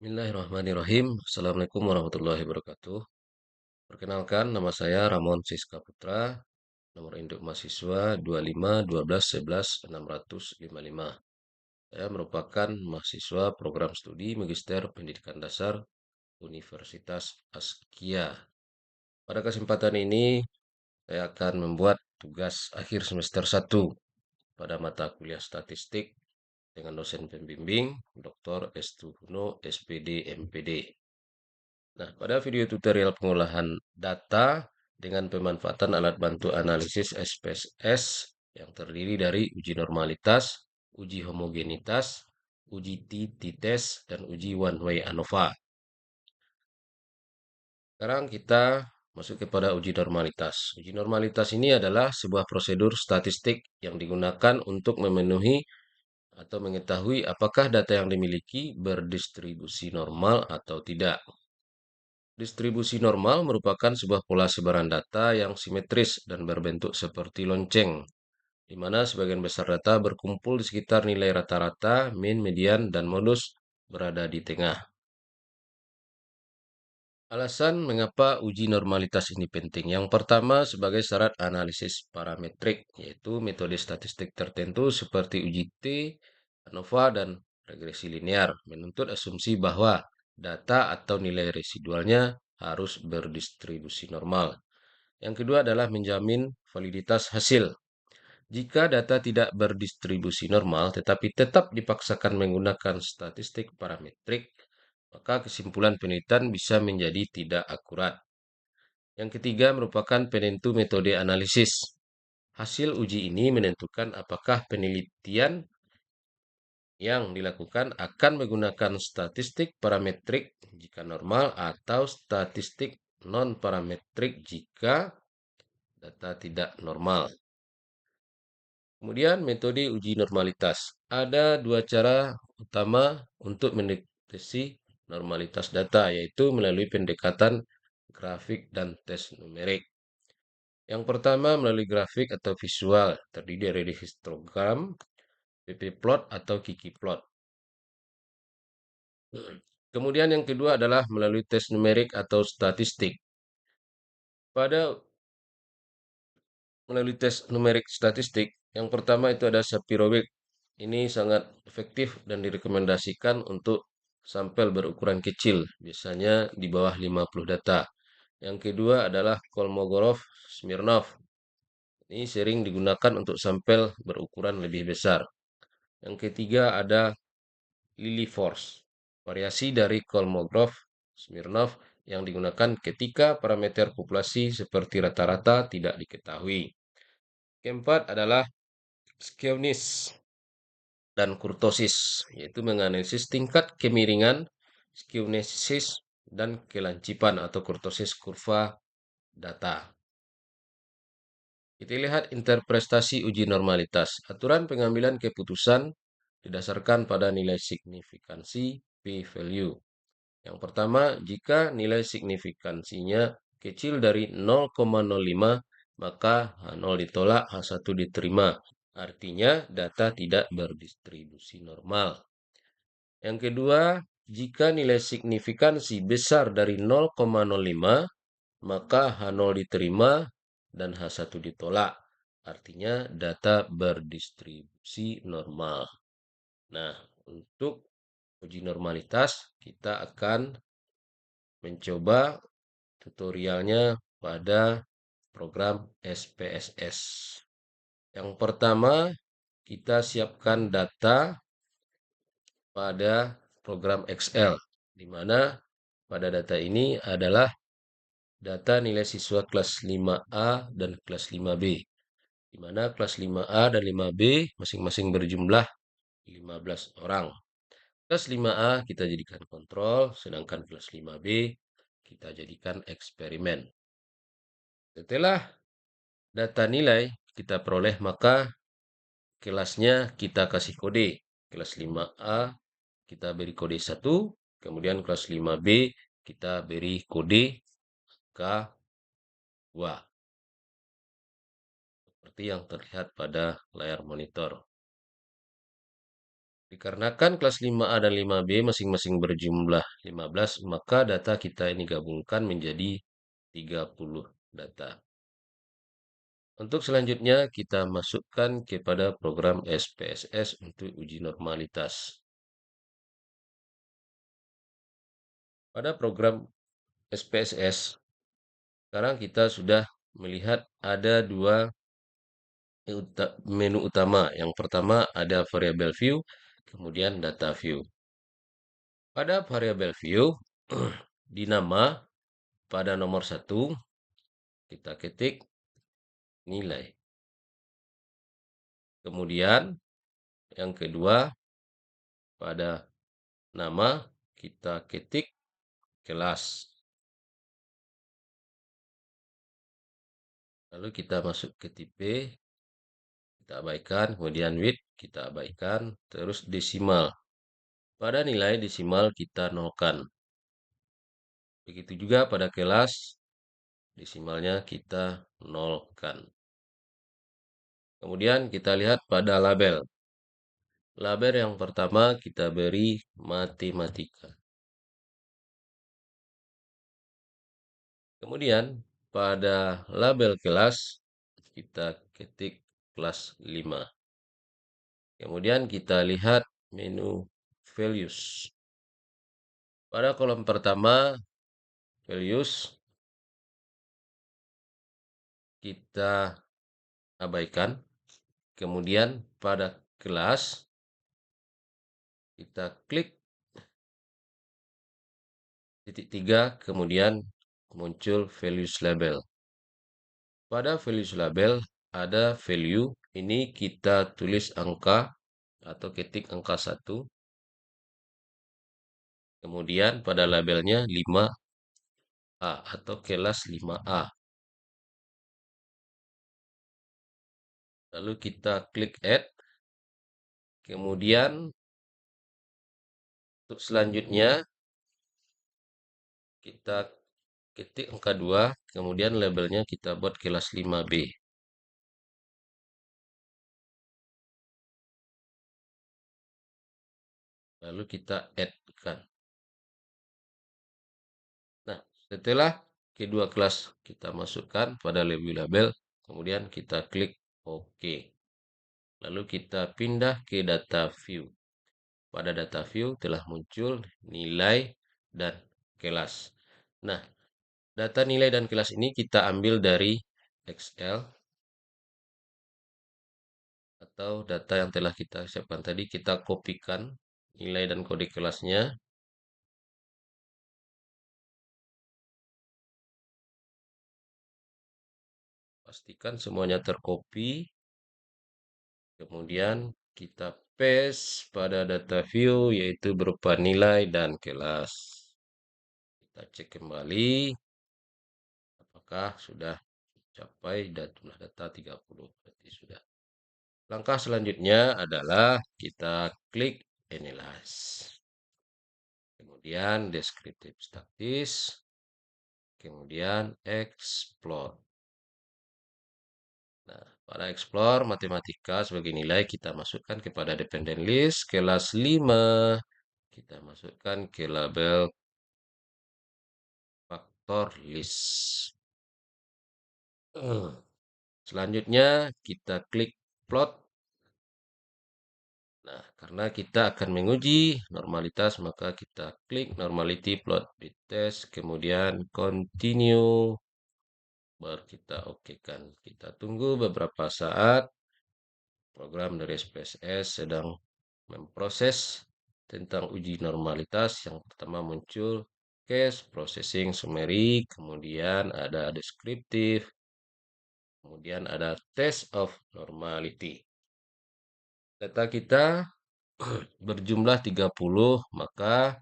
Bismillahirrahmanirrahim. Assalamualaikum warahmatullahi wabarakatuh. Perkenalkan, nama saya Ramon Siska Putra, nomor induk mahasiswa 25 12 11 1655. Saya merupakan mahasiswa program studi Magister Pendidikan Dasar Universitas Askia. Pada kesempatan ini, saya akan membuat tugas akhir semester 1 pada mata kuliah statistik dengan dosen pembimbing Dr. Estuhuno SPD MPD. Nah, pada video tutorial pengolahan data dengan pemanfaatan alat bantu analisis SPSS yang terdiri dari uji normalitas, uji homogenitas, uji t-test, dan uji one-way ANOVA. Sekarang kita masuk kepada uji normalitas. Uji normalitas ini adalah sebuah prosedur statistik yang digunakan untuk memenuhi atau mengetahui apakah data yang dimiliki berdistribusi normal atau tidak. Distribusi normal merupakan sebuah pola sebaran data yang simetris dan berbentuk seperti lonceng, di mana sebagian besar data berkumpul di sekitar nilai rata-rata, mean, median, dan modus berada di tengah. Alasan mengapa uji normalitas ini penting. Yang pertama, sebagai syarat analisis parametrik, yaitu metode statistik tertentu seperti uji T, ANOVA, dan regresi linear, menuntut asumsi bahwa data atau nilai residualnya harus berdistribusi normal. Yang kedua adalah menjamin validitas hasil. Jika data tidak berdistribusi normal tetapi tetap dipaksakan menggunakan statistik parametrik, maka kesimpulan penelitian bisa menjadi tidak akurat. Yang ketiga merupakan penentu metode analisis. Hasil uji ini menentukan apakah penelitian yang dilakukan akan menggunakan statistik parametrik jika normal atau statistik non-parametrik jika data tidak normal. Kemudian metode uji normalitas. Ada dua cara utama untuk mendeteksi normalitas data, yaitu melalui pendekatan grafik dan tes numerik. Yang pertama melalui grafik atau visual, terdiri dari histogram, pp-plot, atau kiki-plot. Kemudian yang kedua adalah melalui tes numerik atau statistik. Melalui tes numerik statistik, yang pertama itu ada Shapiro-Wilk. Ini sangat efektif dan direkomendasikan untuk sampel berukuran kecil, biasanya di bawah 50 data. Yang kedua adalah Kolmogorov-Smirnov. Ini sering digunakan untuk sampel berukuran lebih besar. Yang ketiga ada Lilliefors, variasi dari Kolmogorov-Smirnov yang digunakan ketika parameter populasi seperti rata-rata tidak diketahui. Keempat adalah skewness dan kurtosis, yaitu menganalisis tingkat kemiringan, skewnesses, dan kelancipan atau kurtosis kurva data. Kita lihat interpretasi uji normalitas. Aturan pengambilan keputusan didasarkan pada nilai signifikansi p-value. Yang pertama, jika nilai signifikansinya kecil dari 0,05, maka H0 ditolak, H1 diterima. Artinya data tidak berdistribusi normal. Yang kedua, jika nilai signifikansi besar dari 0,05, maka H0 diterima dan H1 ditolak. Artinya data berdistribusi normal. Nah, untuk uji normalitas, kita akan mencoba tutorialnya pada program SPSS. Yang pertama, kita siapkan data pada program Excel, di mana pada data ini adalah data nilai siswa kelas 5A dan kelas 5B, di mana kelas 5A dan 5B masing-masing berjumlah 15 orang. Kelas 5A kita jadikan kontrol, sedangkan kelas 5B kita jadikan eksperimen. Setelah data nilai kita peroleh, maka kelasnya kita kasih kode. Kelas 5A kita beri kode 1, kemudian kelas 5B kita beri kode K2. Seperti yang terlihat pada layar monitor. Dikarenakan kelas 5A dan 5B masing-masing berjumlah 15, maka data kita ini gabungkan menjadi 30 data. Untuk selanjutnya kita masukkan kepada program SPSS untuk uji normalitas. Pada program SPSS, sekarang kita sudah melihat ada dua menu utama. Yang pertama ada variable view, kemudian data view. Pada variable view, di nama pada nomor 1, kita ketik nilai. Kemudian yang kedua, pada nama kita ketik kelas. Lalu kita masuk ke tipe, kita abaikan, kemudian width kita abaikan, terus desimal. Pada nilai desimal kita nolkan. Begitu juga pada kelas, desimalnya kita nolkan. Kemudian kita lihat pada label. Label yang pertama kita beri matematika. Kemudian pada label kelas kita ketik kelas 5. Kemudian kita lihat menu values. Pada kolom pertama values kita abaikan. Kemudian pada kelas kita klik titik 3, kemudian muncul values label. Pada values label ada value, ini kita tulis angka atau ketik angka 1. Kemudian pada labelnya 5A atau kelas 5A. Lalu kita klik add. Kemudian untuk selanjutnya kita ketik angka 2, kemudian labelnya kita buat kelas 5B. Lalu kita add-kan. Nah, setelah kedua kelas kita masukkan pada label, kemudian kita klik OK. Lalu kita pindah ke data view. Pada data view telah muncul nilai dan kelas. Nah, data nilai dan kelas ini kita ambil dari Excel atau data yang telah kita siapkan tadi, kita kopikan nilai dan kode kelasnya. Pastikan semuanya tercopy. Kemudian kita paste pada data view yaitu berupa nilai dan kelas. Kita cek kembali apakah sudah capai jumlah data 30. Berarti sudah. Langkah selanjutnya adalah kita klik analyze. Kemudian deskriptif statis. Kemudian explore. Nah, pada explore matematika sebagai nilai kita masukkan kepada dependent list kelas 5. Kita masukkan ke label faktor list. Selanjutnya kita klik plot. Nah, karena kita akan menguji normalitas, maka kita klik normality plot di tes, kemudian continue, baru kita okekan. Kita tunggu beberapa saat. Program dari SPSS sedang memproses tentang uji normalitas. Yang pertama muncul case, processing, summary, kemudian ada deskriptif, kemudian ada test of normality. Data kita berjumlah 30, maka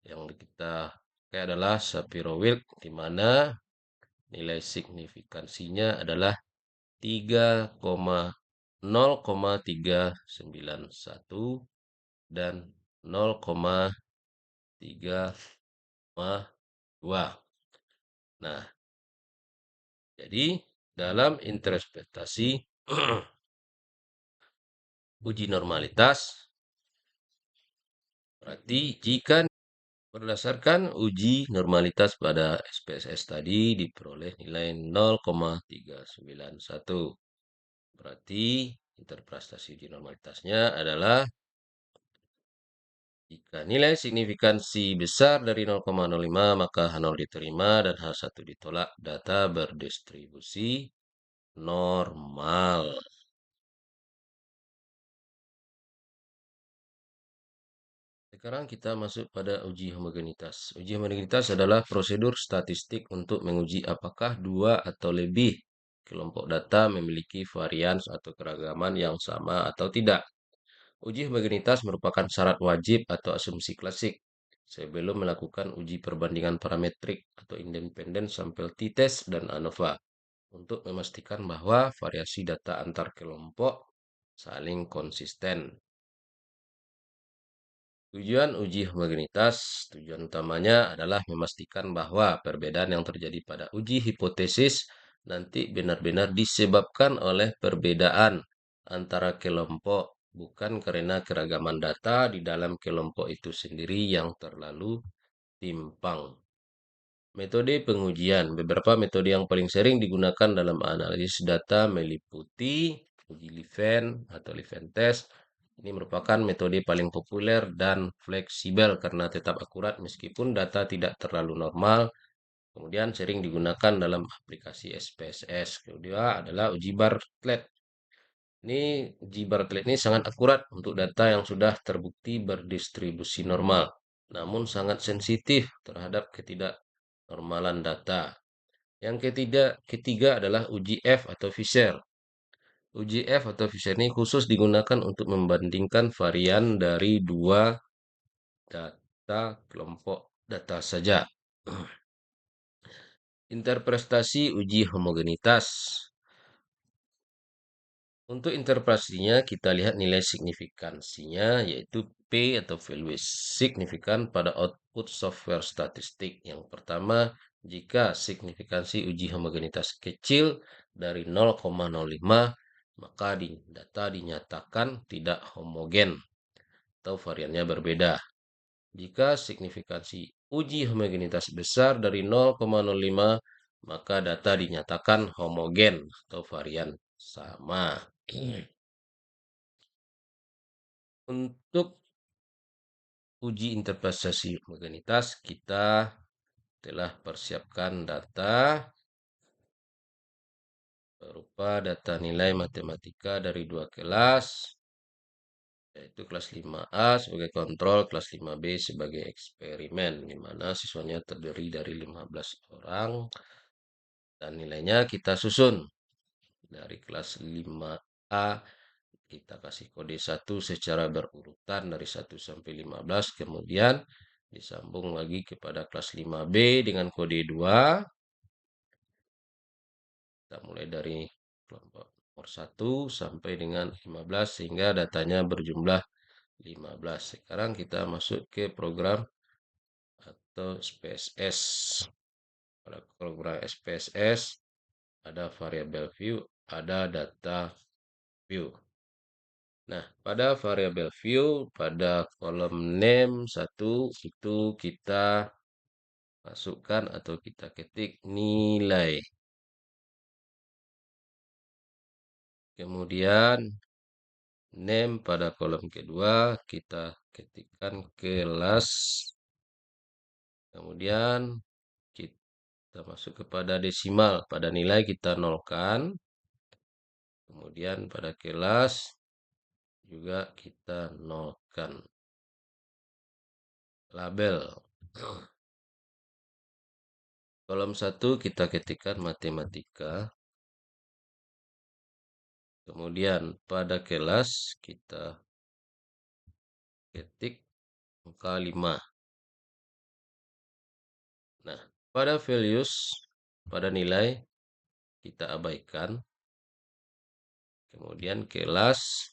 yang kita pakai adalah Shapiro-Wilk, di mana nilai signifikansinya adalah 3,0,391 dan 0,3,2. Nah, jadi dalam interpretasi uji normalitas, Berarti jika berdasarkan uji normalitas pada SPSS tadi diperoleh nilai 0,391. Berarti interpretasi uji normalitasnya adalah jika nilai signifikansi besar dari 0,05 maka H0 diterima dan H1 ditolak. Data berdistribusi normal. Sekarang kita masuk pada uji homogenitas. Uji homogenitas adalah prosedur statistik untuk menguji apakah dua atau lebih kelompok data memiliki varians atau keragaman yang sama atau tidak. Uji homogenitas merupakan syarat wajib atau asumsi klasik sebelum melakukan uji perbandingan parametrik atau independen sampel t-test dan ANOVA untuk memastikan bahwa variasi data antar kelompok saling konsisten. Tujuan uji homogenitas, tujuan utamanya adalah memastikan bahwa perbedaan yang terjadi pada uji hipotesis nanti benar-benar disebabkan oleh perbedaan antara kelompok, bukan karena keragaman data di dalam kelompok itu sendiri yang terlalu timpang. Metode pengujian. Beberapa metode yang paling sering digunakan dalam analisis data meliputi uji Leven atau Leven test. Ini merupakan metode paling populer dan fleksibel karena tetap akurat meskipun data tidak terlalu normal. Kemudian sering digunakan dalam aplikasi SPSS. Kedua adalah uji Bartlett. Ini uji Bartlett ini sangat akurat untuk data yang sudah terbukti berdistribusi normal, namun sangat sensitif terhadap ketidaknormalan data. Yang ketiga adalah uji F atau Fisher. Uji F atau Fisher ini khusus digunakan untuk membandingkan varian dari dua data kelompok data saja. Interpretasi uji homogenitas. Untuk interpretasinya kita lihat nilai signifikansinya yaitu P atau value signifikan pada output software statistik. Yang pertama, jika signifikansi uji homogenitas kecil dari 0,05 maka data dinyatakan tidak homogen atau variannya berbeda. Jika signifikansi uji homogenitas besar dari 0,05 maka data dinyatakan homogen atau varian sama. Untuk uji interpretasi homogenitas, kita telah persiapkan data berupa data nilai matematika dari dua kelas, yaitu kelas 5A sebagai kontrol, kelas 5B sebagai eksperimen, di mana siswanya terdiri dari 15 orang, dan nilainya kita susun. Dari kelas 5A, kita kasih kode 1 secara berurutan dari 1 sampai 15, kemudian disambung lagi kepada kelas 5B dengan kode 2. Kita mulai dari kelompok nomor 1 sampai dengan 15 sehingga datanya berjumlah 15. Sekarang kita masuk ke program atau SPSS. Pada program SPSS ada variabel view, ada data view. Nah, pada variabel view, pada kolom name 1 itu kita masukkan atau kita ketik nilai. Kemudian name pada kolom kedua kita ketikkan kelas. Kemudian kita masuk kepada desimal. Pada nilai kita nolkan. Kemudian pada kelas juga kita nolkan. Label. Kolom 1 kita ketikkan matematika. Kemudian pada kelas kita ketik angka 5. Nah, pada values, pada nilai kita abaikan. Kemudian kelas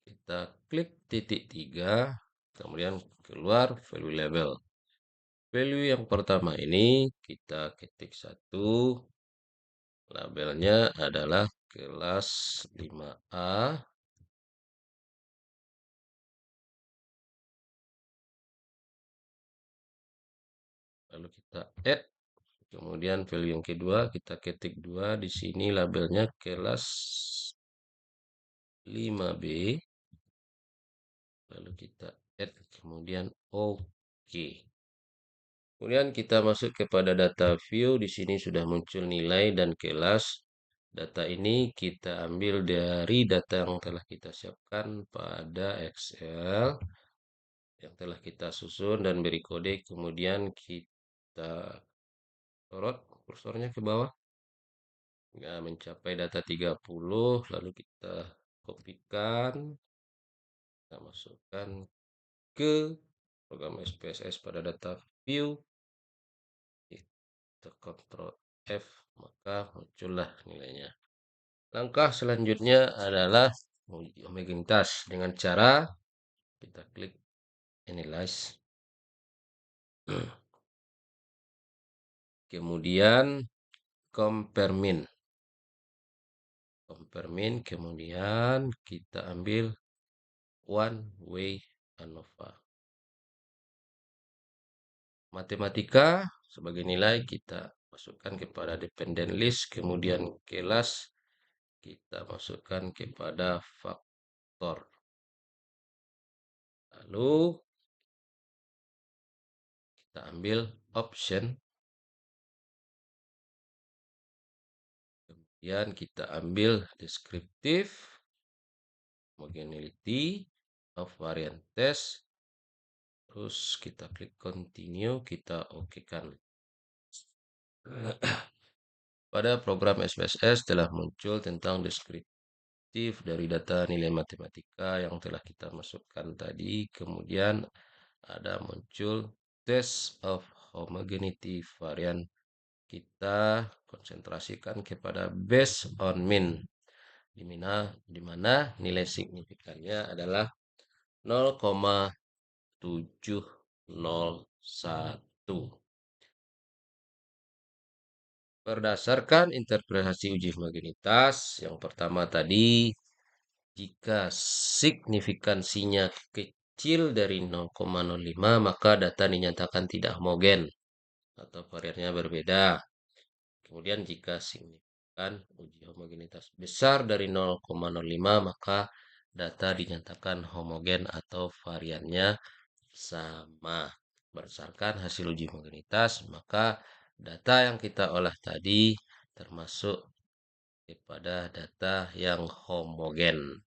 kita klik titik 3. Kemudian keluar value label. Value yang pertama ini kita ketik 1. Labelnya adalah kelas 5A. lalu kita add, kemudian value yang kedua kita ketik 2 di sini, labelnya kelas 5B, lalu kita add, kemudian oke. Kemudian kita masuk kepada data view. Di sini sudah muncul nilai dan kelas. Data ini kita ambil dari data yang telah kita siapkan pada Excel, yang telah kita susun dan beri kode. Kemudian kita sorot kursornya ke bawah. Nggak mencapai data 30, lalu kita kopikan, kita masukkan ke program SPSS pada data view, kita Ctrl F, maka muncullah nilainya. Langkah selanjutnya adalah menguji homogenitas dengan cara kita klik Analyze, kemudian Compare Mean. Kemudian kita ambil One Way ANOVA. Matematika sebagai nilai kita masukkan kepada dependent list, kemudian kelas kita masukkan kepada faktor. Lalu kita ambil option, kemudian kita ambil descriptive, homogeneity of variant test, terus kita klik continue, kita okekan. Pada program SPSS telah muncul tentang deskriptif dari data nilai matematika yang telah kita masukkan tadi. Kemudian ada muncul test of homogeneity variant. Kita konsentrasikan kepada based on mean, di mana nilai signifikannya adalah 0,701. Berdasarkan interpretasi uji homogenitas yang pertama tadi, jika signifikansinya kecil dari 0,05, maka data dinyatakan tidak homogen atau variannya berbeda. Kemudian jika signifikan uji homogenitas besar dari 0,05, maka data dinyatakan homogen atau variannya sama. Berdasarkan hasil uji homogenitas, maka data yang kita olah tadi termasuk kepada data yang homogen.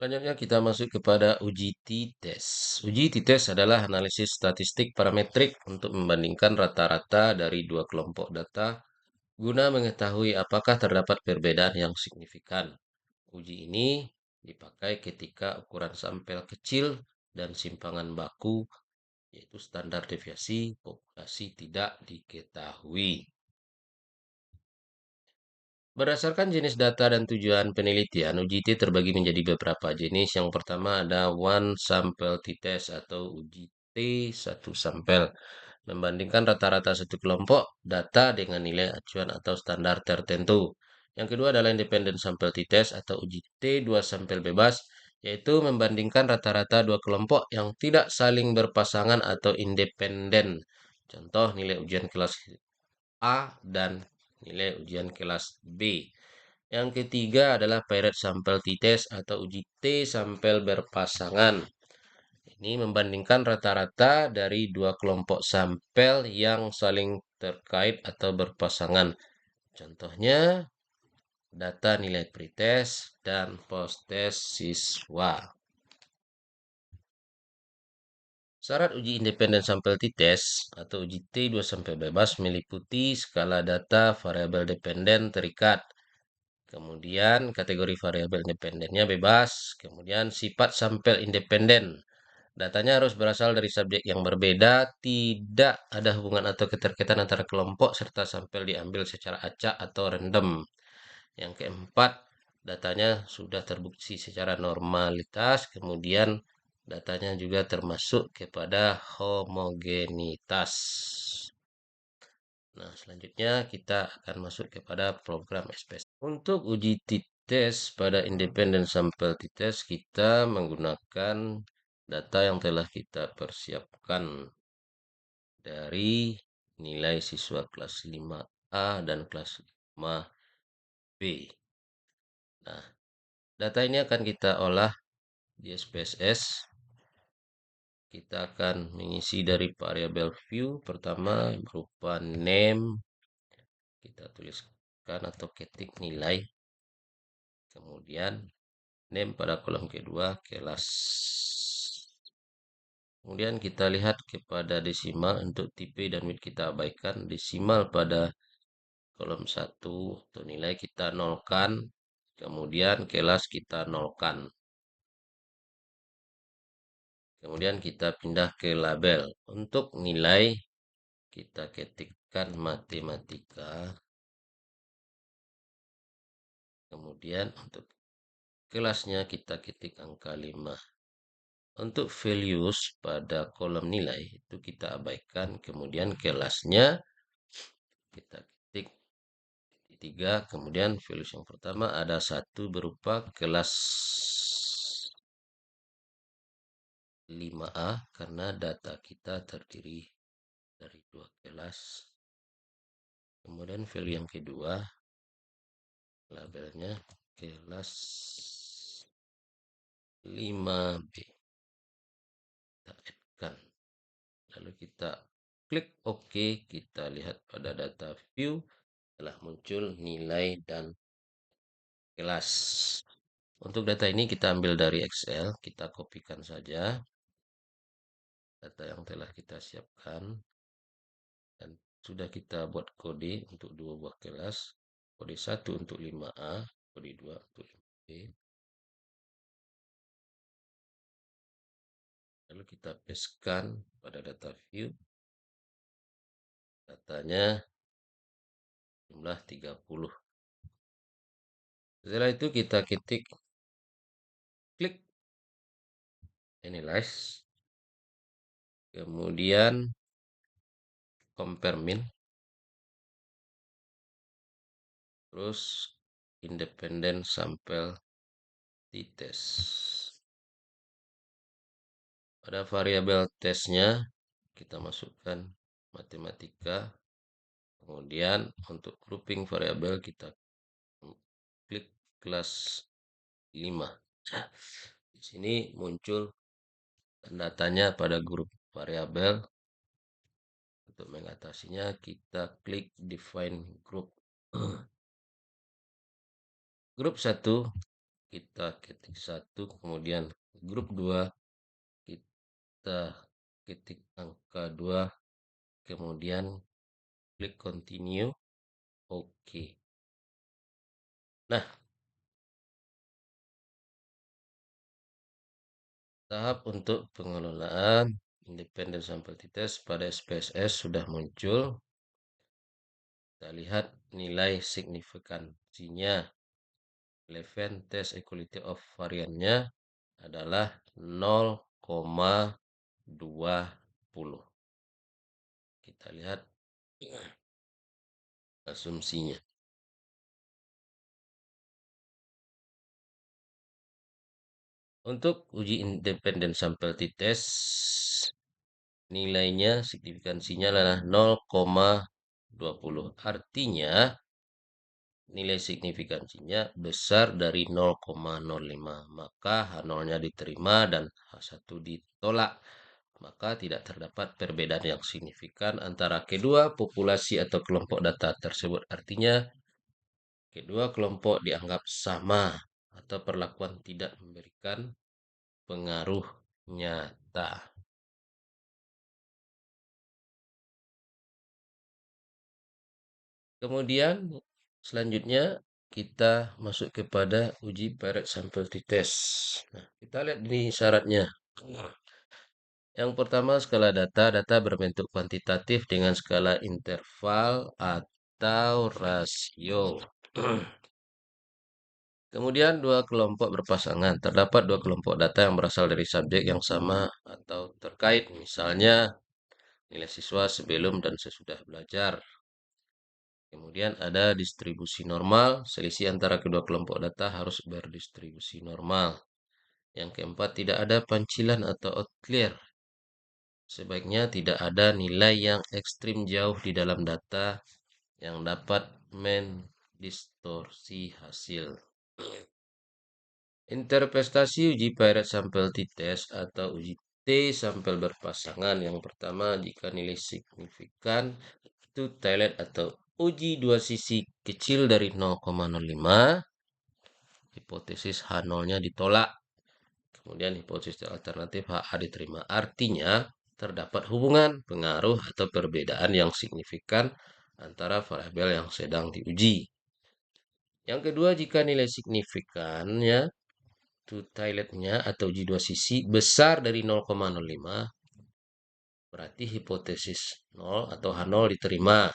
Selanjutnya kita masuk kepada uji t-test. Uji t-test adalah analisis statistik parametrik untuk membandingkan rata-rata dari dua kelompok data guna mengetahui apakah terdapat perbedaan yang signifikan. Uji ini dipakai ketika ukuran sampel kecil dan simpangan baku, yaitu standar deviasi populasi, tidak diketahui. Berdasarkan jenis data dan tujuan penelitian, uji T terbagi menjadi beberapa jenis. Yang pertama ada one sample t-test atau uji T satu sampel. Membandingkan rata-rata satu kelompok data dengan nilai acuan atau standar tertentu. Yang kedua adalah independent sample t-test atau uji T dua sampel bebas, yaitu membandingkan rata-rata dua kelompok yang tidak saling berpasangan atau independen. Contoh nilai ujian kelas A dan nilai ujian kelas B. Yang ketiga adalah paired sample t-test atau uji T sampel berpasangan. Ini membandingkan rata-rata dari dua kelompok sampel yang saling terkait atau berpasangan. Contohnya data nilai pretest dan post-test siswa. Syarat uji independen sampel t-test atau uji T2 sampel bebas meliputi skala data variabel dependen terikat. Kemudian kategori variabel independennya bebas. Kemudian sifat sampel independen. Datanya harus berasal dari subjek yang berbeda, tidak ada hubungan atau keterkaitan antara kelompok, serta sampel diambil secara acak atau random. Yang keempat, datanya sudah terbukti secara normalitas, kemudian datanya juga termasuk kepada homogenitas. Nah, selanjutnya kita akan masuk kepada program SPS. Untuk uji tes pada independent sample t-test kita menggunakan data yang telah kita persiapkan dari nilai siswa kelas 5A dan kelas 5B. Nah, data ini akan kita olah di SPSS. Kita akan mengisi dari variabel view pertama berupa name, kita tuliskan atau ketik nilai, kemudian name pada kolom kedua kelas. Kemudian kita lihat kepada desimal untuk tipe dan width kita abaikan, desimal pada kolom 1 untuk nilai kita nolkan, kemudian kelas kita nolkan. Kemudian kita pindah ke label. Untuk nilai kita ketikkan matematika. Kemudian untuk kelasnya kita ketik angka 5. Untuk values pada kolom nilai itu kita abaikan. Kemudian kelasnya kita ketik 3. Kemudian values yang pertama ada 1 berupa kelas 5A karena data kita terdiri dari 2 kelas. Kemudian value yang kedua labelnya kelas 5B. Kita add-kan. Lalu kita klik OK. Kita lihat pada data view telah muncul nilai dan kelas. Untuk data ini kita ambil dari Excel. Kita kopikan saja data yang telah kita siapkan. Dan sudah kita buat kode untuk 2 buah kelas. Kode 1 untuk 5A, kode 2 untuk 5B. Lalu kita pastekan pada data view. Datanya jumlah 30. Setelah itu kita ketik klik analyze. Kemudian compare min. Terus independent sample t-test. Pada variabel tesnya kita masukkan matematika. Kemudian untuk grouping variabel kita klik kelas 5. Di sini muncul datanya pada grup variabel. Untuk mengatasinya kita klik define group. Grup 1 kita ketik 1, kemudian grup 2 kita ketik angka 2, kemudian klik continue. Oke. Nah, tahap untuk pengelolaan independent sample t-test pada SPSS sudah muncul. Kita lihat nilai signifikansinya. 11 test equality of variannya adalah 0,20. Kita lihat asumsinya. Untuk uji independent sample t-test nilainya signifikansinya adalah 0,20. Artinya nilai signifikansinya besar dari 0,05. Maka H0-nya diterima dan H1 ditolak. Maka tidak terdapat perbedaan yang signifikan antara kedua populasi atau kelompok data tersebut. Artinya kedua kelompok dianggap sama atau perlakuan tidak memberikan pengaruh nyata. Kemudian selanjutnya kita masuk kepada uji parent sample t-test. Nah, kita lihat ini syaratnya. Yang pertama skala data, data berbentuk kuantitatif dengan skala interval atau rasio. Kemudian dua kelompok berpasangan. Terdapat dua kelompok data yang berasal dari subjek yang sama atau terkait. Misalnya nilai siswa sebelum dan sesudah belajar. Kemudian ada distribusi normal, selisih antara kedua kelompok data harus berdistribusi normal. Yang keempat, tidak ada pancilan atau outlier. Sebaiknya tidak ada nilai yang ekstrim jauh di dalam data yang dapat mendistorsi hasil. Interpretasi uji Paired sampel t-test atau uji T sampel berpasangan. Yang pertama, jika nilai signifikan itu Thailand atau uji dua sisi kecil dari 0,05, hipotesis H0-nya ditolak. Kemudian hipotesis alternatif HA diterima. Artinya, terdapat hubungan, pengaruh, atau perbedaan yang signifikan antara variabel yang sedang diuji. Yang kedua, jika nilai signifikannya Thailandnya atau uji dua sisi besar dari 0,05, berarti hipotesis 0 atau H0 diterima.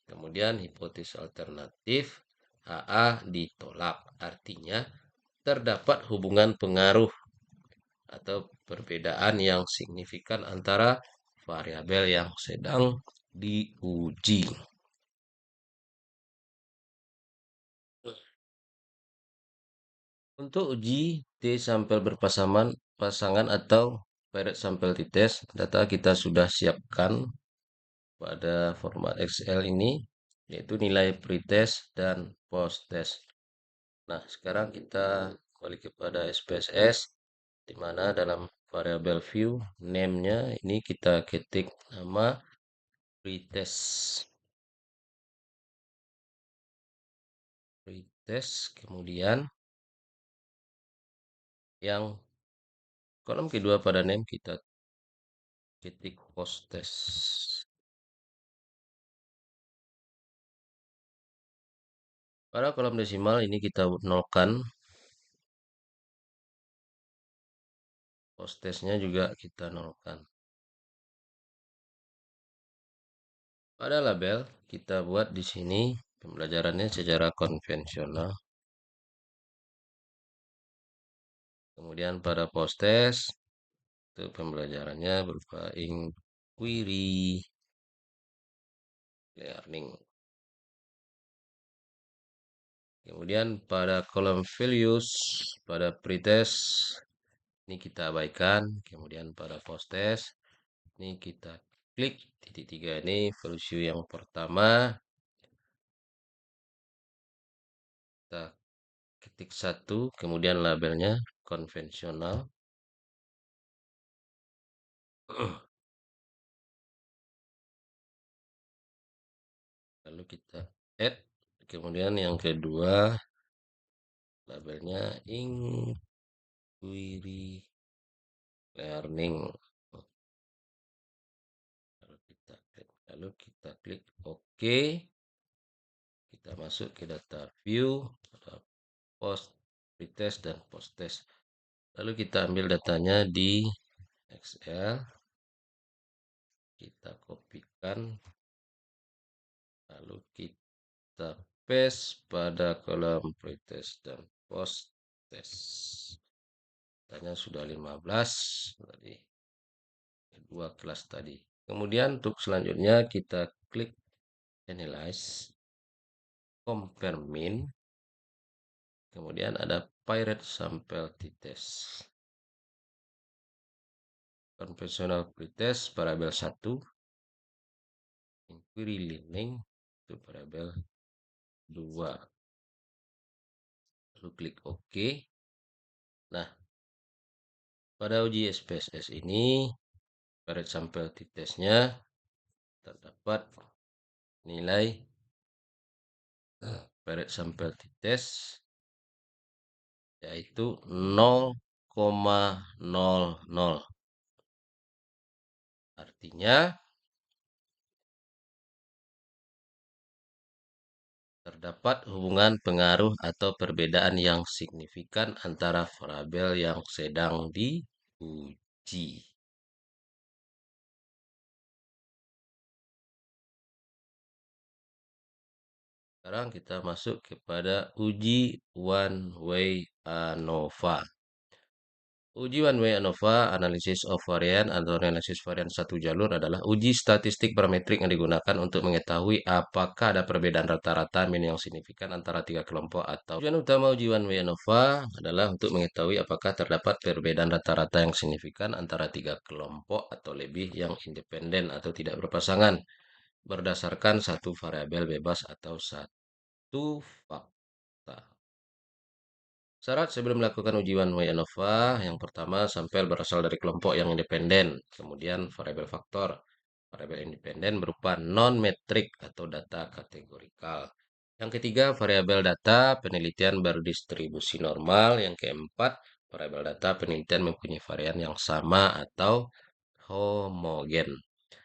Kemudian hipotesis alternatif HA ditolak. Artinya terdapat hubungan pengaruh atau perbedaan yang signifikan antara variabel yang sedang diuji. Untuk uji T sampel berpasangan pasangan atau paired sampel t-test, data kita sudah siapkan pada format Excel ini, yaitu nilai pretest dan post-test. Nah, sekarang kita kembali kepada SPSS, di mana dalam variabel view name-nya ini kita ketik nama pretest. Kemudian yang kolom kedua pada name kita ketik post-test. Pada kolom desimal ini kita nolkan. Post-testnya juga kita nolkan. Pada label kita buat di sini pembelajarannya secara konvensional. Kemudian pada post-test itu pembelajarannya berupa inquiry learning. Kemudian pada kolom values pada pretest ini kita abaikan. Kemudian pada post-test ini kita klik titik 3 ini value yang pertama. Kita ketik 1, kemudian labelnya konvensional. Lalu kita add. Kemudian yang kedua labelnya inquiry learning. Lalu kita klik OK. Kita masuk ke data view, post, pretest, dan post test. Lalu kita ambil datanya di Excel. Kita kopikan. Lalu kita paste pada kolom pretest dan post test. Datanya sudah 15 tadi. Dua kelas tadi. Kemudian untuk selanjutnya kita klik Analyze, Compare Mean. Kemudian ada Paired Sample T-Test. Konvensional pretest variabel 1. Inquiry learning itu variabel 2. Lalu klik OK. Nah, pada uji SPSS ini paired sample t-testnya terdapat nilai paired sample t-test yaitu 0,00. Artinya terdapat hubungan pengaruh atau perbedaan yang signifikan antara variabel yang sedang diuji. Sekarang kita masuk kepada uji one way ANOVA. Uji one way ANOVA, analysis of varian atau analisis varian satu jalur adalah uji statistik parametrik yang digunakan untuk mengetahui apakah ada perbedaan rata-rata min yang signifikan antara tiga kelompok atau. Tujuan utama uji one way ANOVA adalah untuk mengetahui apakah terdapat perbedaan rata-rata yang signifikan antara tiga kelompok atau lebih yang independen atau tidak berpasangan berdasarkan satu variabel bebas atau satu fakta. Syarat sebelum melakukan uji one way ANOVA, yang pertama, sampel berasal dari kelompok yang independen. Kemudian variabel faktor. Variabel independen berupa non-metrik atau data kategorikal. Yang ketiga, variabel data penelitian berdistribusi normal. Yang keempat, variabel data penelitian mempunyai varian yang sama atau homogen.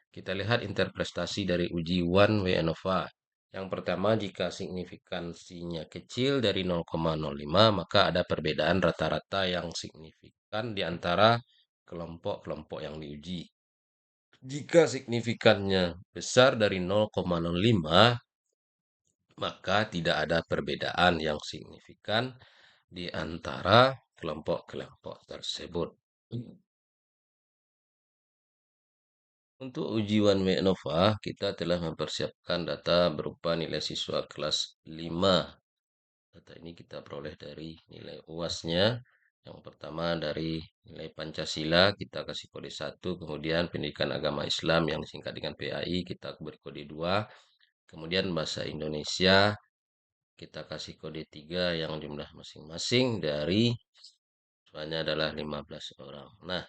Kita lihat interpretasi dari uji one way ANOVA. Yang pertama, jika signifikansinya kecil dari 0,05, maka ada perbedaan rata-rata yang signifikan di antara kelompok-kelompok yang diuji. Jika signifikannya besar dari 0,05, maka tidak ada perbedaan yang signifikan di antara kelompok-kelompok tersebut. Untuk uji one way ANOVA, kita telah mempersiapkan data berupa nilai siswa kelas 5. Data ini kita peroleh dari nilai UAS-nya. Yang pertama dari nilai Pancasila, kita kasih kode 1. Kemudian pendidikan agama Islam yang disingkat dengan PAI, kita beri kode 2. Kemudian bahasa Indonesia, kita kasih kode 3 yang jumlah masing-masing dari siswanya adalah 15 orang. Nah,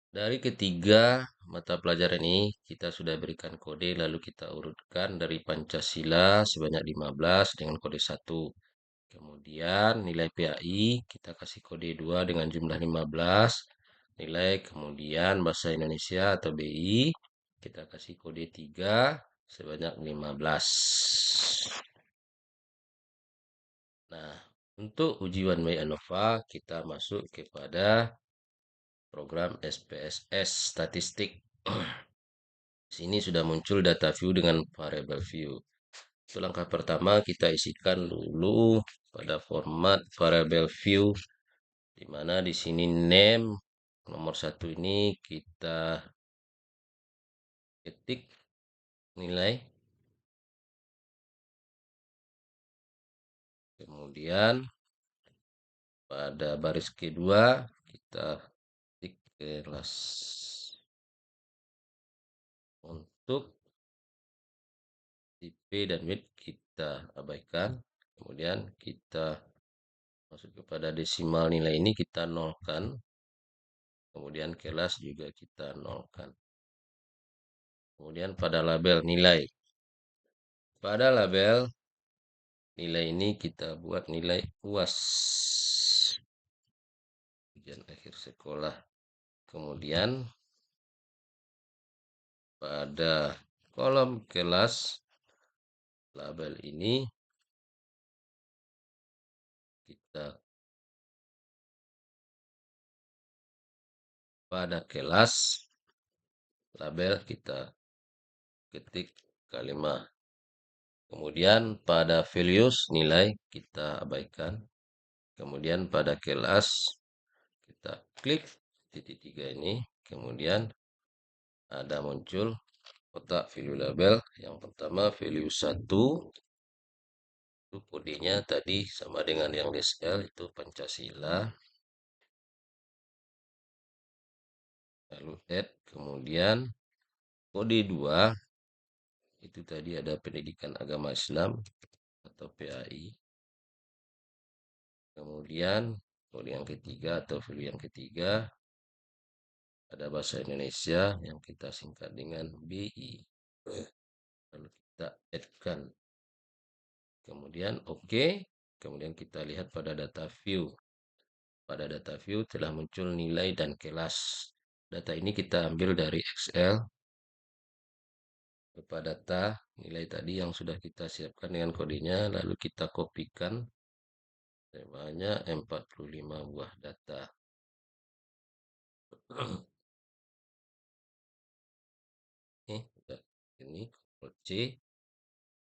dari ketiga mata pelajaran ini kita sudah berikan kode, lalu kita urutkan dari Pancasila sebanyak 15 dengan kode 1. Kemudian nilai PAI kita kasih kode 2 dengan jumlah 15 nilai. Kemudian bahasa Indonesia atau BI kita kasih kode 3 sebanyak 15. Nah, untuk uji one way ANOVA kita masuk kepada program SPSS statistik. Di sini sudah muncul data view dengan variable view. Itu langkah pertama, kita isikan dulu pada format variable view, di mana di sini name nomor 1 ini kita ketik nilai. Kemudian pada baris kedua kita ketik kelas. Untuk IP dan width kita abaikan. Kemudian kita masuk kepada desimal nilai ini kita nolkan. Kemudian kelas juga kita nolkan. Kemudian pada label nilai. Pada label nilai ini kita buat nilai UAS. Ujian akhir sekolah. Kemudian pada kolom kelas label ini kita pada kelas label kita ketik kalimat. Kemudian pada values nilai kita abaikan. Kemudian pada kelas kita klik titik 3 ini. Kemudian ada muncul kotak value label. Yang pertama value 1. Itu kodenya tadi sama dengan yang DSL, itu Pancasila. Lalu add. Kemudian kode 2. Itu tadi ada pendidikan agama Islam atau PAI. Kemudian kode yang ketiga atau value yang ketiga ada bahasa Indonesia yang kita singkat dengan BI. Lalu kita add-kan. Kemudian oke. Kemudian kita lihat pada data view. Pada data view telah muncul nilai dan kelas. Data ini kita ambil dari Excel. Berupa data nilai tadi yang sudah kita siapkan dengan kodenya. Lalu kita kopikan sebanyak 45 buah data. Ini Ctrl C,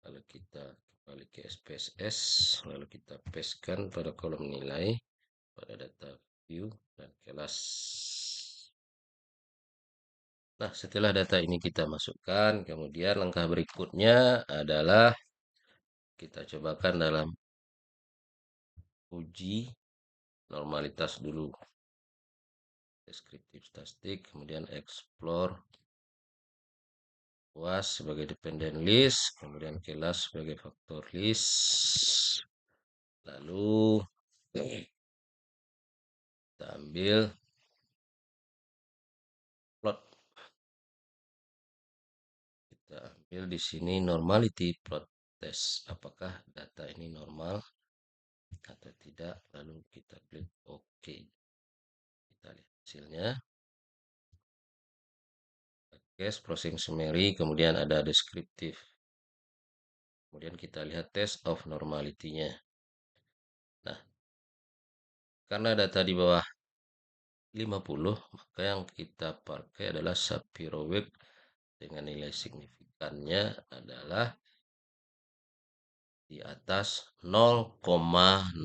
lalu kita kembali ke SPSS, lalu kita pastekan pada kolom nilai pada data view dan kelas. Nah, setelah data ini kita masukkan, kemudian langkah berikutnya adalah kita cobakan dalam uji normalitas dulu. Deskriptif statistik, kemudian explore UAS sebagai dependent list, kemudian kelas sebagai faktor list. Lalu kita ambil plot. Kita ambil di sini normality plot test. Apakah data ini normal atau tidak? Lalu kita klik OK. Kita lihat hasilnya. Case processing summary, kemudian ada deskriptif. Kemudian kita lihat test of normality-nya. Nah, karena data di bawah 50, maka yang kita pakai adalah Shapiro Wilk dengan nilai signifikannya adalah di atas 0,05.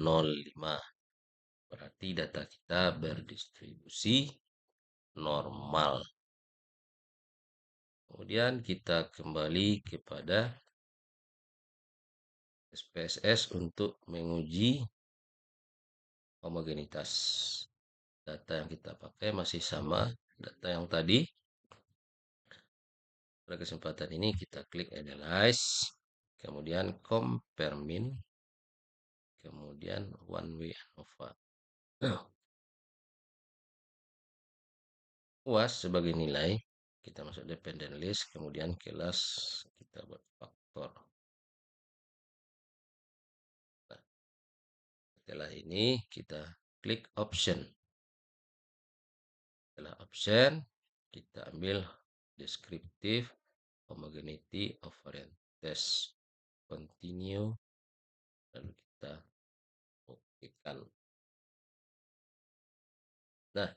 Berarti data kita berdistribusi normal. Kemudian kita kembali kepada SPSS untuk menguji homogenitas. Data yang kita pakai masih sama data yang tadi. Pada kesempatan ini kita klik Analyze, kemudian Compare Mean, kemudian One Way ANOVA. UAS sebagai nilai, kita masuk dependent list, kemudian kelas kita buat faktor. Nah, setelah ini kita klik option. Setelah option, kita ambil deskriptif homogeneity of variance test. Continue, lalu kita okekan. Nah,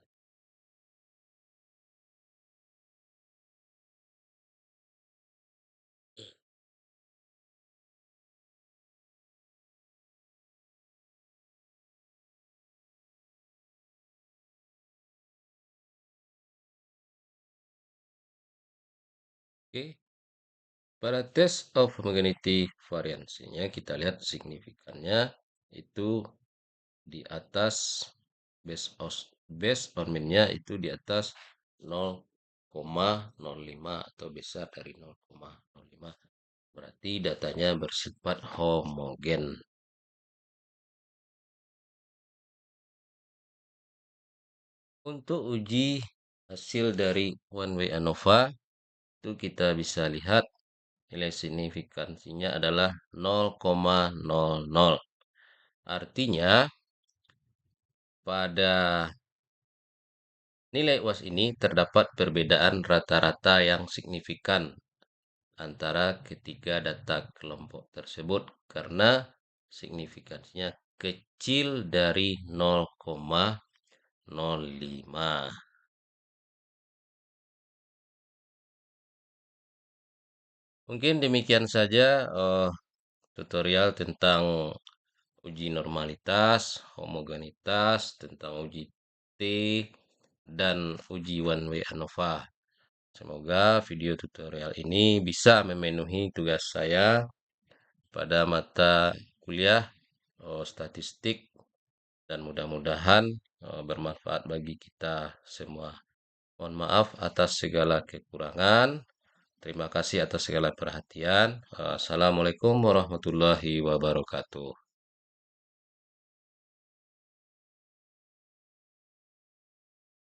oke. Pada test of homogeneity variansinya kita lihat signifikannya itu di atas base on mean-nya itu di atas 0,05 atau besar dari 0,05. Berarti datanya bersifat homogen. Untuk uji hasil dari one way ANOVA itu kita bisa lihat nilai signifikansinya adalah 0,00. Artinya pada nilai UAS ini terdapat perbedaan rata-rata yang signifikan antara ketiga data kelompok tersebut karena signifikansinya kecil dari 0,05. Mungkin demikian saja tutorial tentang uji normalitas, homogenitas, tentang uji T, dan uji one way ANOVA. Semoga video tutorial ini bisa memenuhi tugas saya pada mata kuliah statistik dan mudah-mudahan bermanfaat bagi kita semua. Mohon maaf atas segala kekurangan. Terima kasih atas segala perhatian. Assalamualaikum warahmatullahi wabarakatuh.